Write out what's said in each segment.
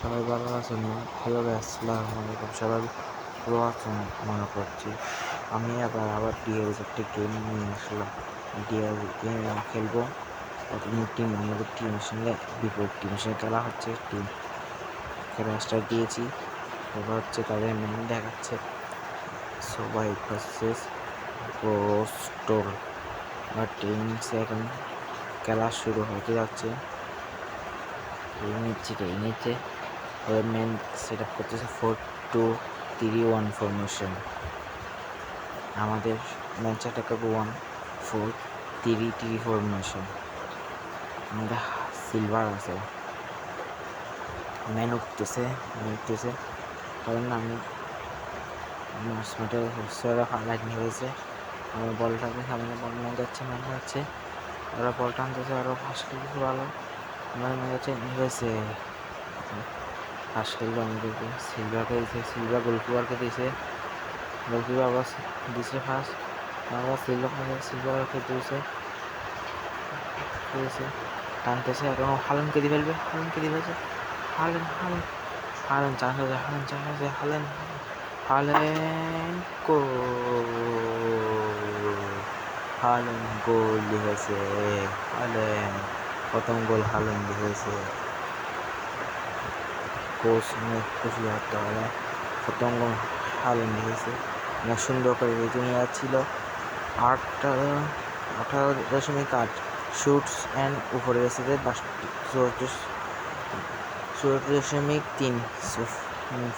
সবাই ভালো আছেন না? হ্যালো গাইস, আসসালামু আলাইকুম। সবাই ভালো আছেন মনে করছি। আমি আবার ডিএস একটা গেম নিয়ে আসলাম। ডিএস গেম খেলবো। প্রথমে আমাদের টিমের সঙ্গে বিপরীত টিমের সঙ্গে খেলা হচ্ছে। টিম খেলা স্টার্ট দিয়েছি। এবার হচ্ছে তাদের ম্যান দেখাচ্ছে সবাই ভার্সেস পোস্টল। আর টিমসে এখন খেলা শুরু হতে যাচ্ছে। এই নিচ্ছে ওদের মেন সেট আপ করতেছে 4-2-3-1 ফরমেশন। আমাদের ম্যান সেট আপ করবো 1-4-3-3 ফরমেশন। আমাদের সিলভার আছে, ম্যান উঠতেছে কারণ আমি মাঠে লাইট নিয়ে হয়েছে। আমার বলটাকে সামনে বল নিয়ে যাচ্ছে, ম্যান যাচ্ছে, ওরা বল টানতেছে, আরও ফাঁস খেলতেছে ভালো। আমার মনে হচ্ছে নিয়ে হয়েছে, ফাঁস খেললো আমাদেরকে। সিলভারকে দিয়েছে, সিলভার গোলকিপারকে দিয়েছে, গোলকিপার আবার দিছে ফার্স্ট, আবার সিলভারকে দিয়েছে টানতেছে, এখন হালানকে দিয়ে ফেলবে, হালেন হালেন হালেন চান্স আছে, হালেন হালেন গোল দিয়েছে। হালেন প্রথম গোল হালেন দিয়েছে। কোচ অনেক খুশি হতে হবে, প্রথম গোল হালেন দিয়েছে। অনেক সুন্দর করে রেটিংয়ে ছিল 18.8 শুটস অ্যান্ড উপরে গেছে 64.3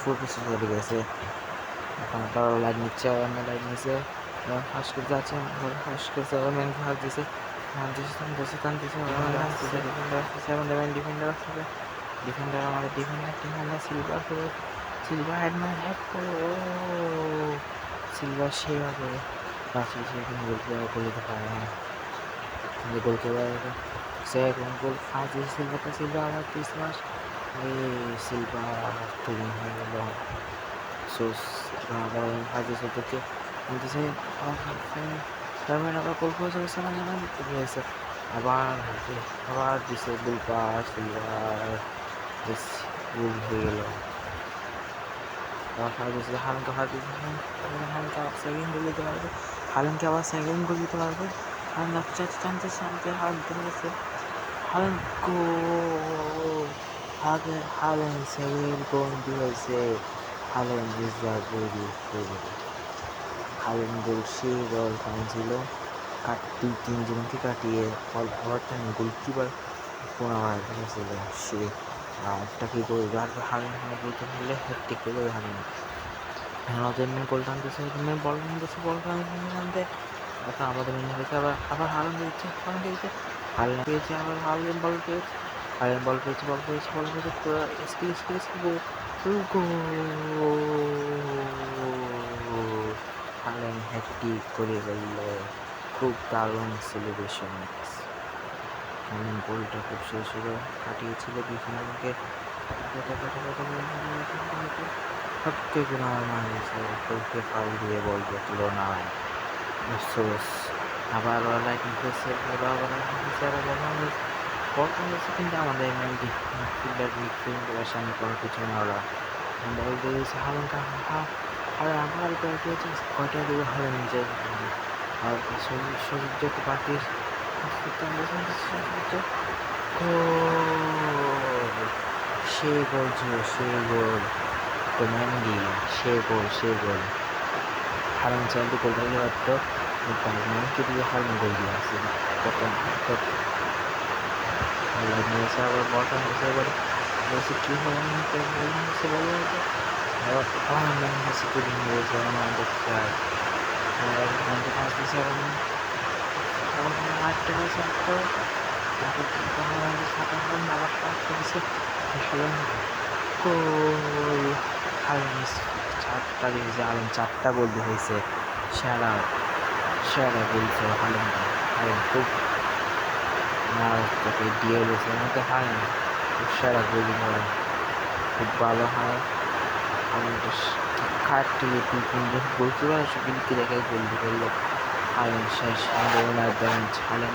ফুট চলে গেছে। এখন তারা লাইট নিচ্ছে, লাইট নিচ্ছে, ফার্স্ট করতে যাচ্ছে, ফার্স্ট করতে ম্যানকে হাত দিছে, টানতেছে, ডিফেন্ডার আমাদের ডিফেন্ডার সিলভার হ্যান্ডম্যান হ্যাক করে, ও সিলভার সেভাবে বাঁচিয়েছে, কিন্তু গোলকিপার গোল দিতে পারে না। গোলকিপার সে গোল ফাঁস দিয়েছে সিলভার আবার ক্রিসমাস, সিলভার তুলে হয়ে গেল। আবার ফাঁস দিয়েছে ওদেরকে দিয়েছে, আবার গোল করেছে, আবার দিছে গোলপার, সিলভার গোল হয়ে গেল। হালানকে আবার সেকেন্ড গোল দিতে পারবে। হালেন সেকেন্ড গোল দিয়েছে। হালেন হালেন গোল, সেই গোল টানছিল, তিনজনকে কাটিয়ে আবার টাইম গোলকিপার পুনরায় দিয়েছিল সে। একটা কি করবে, আর হালেন বলতে পারলে হ্যাটট্রিক করবে হালেন। ওদের মেয়ে গোল টানতেছে, বল টানতে, এখন আমাদের মেনে হয়েছে, আবার হালেন দিচ্ছে, হালেন পেয়েছে, আবার হালেন বল পেয়েছে, পুরো স্কিল হালেন হ্যাটট্রিক করে ফেলল। খুব দারুণ সেলিব্রেশন। হালেন গোলটা খুব সুন্দর কাটিয়েছিল ডিফেন্ডারকে, হটকে করে আমার মারিয়েছে, গোলকে ফাউল দিয়ে বল দেখল না। আফসোস। আবার লাইট নিতেছে, কিন্তু আমাদের মিডফিল্ডার সামনে কোনো কিছু না, ওরা বল দিয়েছে হালকা আবার কয়টা দিয়ে হালে নিজে আর সৌন্দর্যকে পাঠিয়ে সে গোল ছিল, কম্যান্ডি, সে গোল হারান চাইলে গোল দিতে পারতো, ম্যানকে দিয়ে হারান গোল দিয়ে আসছে। প্রথম নিয়েছে, আবার বল টানতেছে, এবার বলছে কী হবে, আবার ম্যান হচ্ছে তুলে নিয়েছে, আমার দেখতে হয় ম্যানকে পাস দিয়েছে, আরেকটা হয়েছে, আবার পাস করেছে, গোল হারান চারটা দিয়েছে, হারান চারটা গোল হয়েছে। সেরা বলছে হালেন খুব তাকে দিয়ে গেছে, আমাকে হালেন খুব সেরা গোলি হয়, খুব ভালো হয়। খাটটি গোলকিপার বিলকে দেখে গোল দিয়ে ফেললো। হালেন শেষ, আমাদের ওনার বেঞ্চ হালেন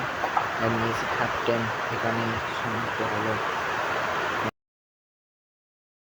ক্যাপ্টেন এখানে সমাপ্ত হলো।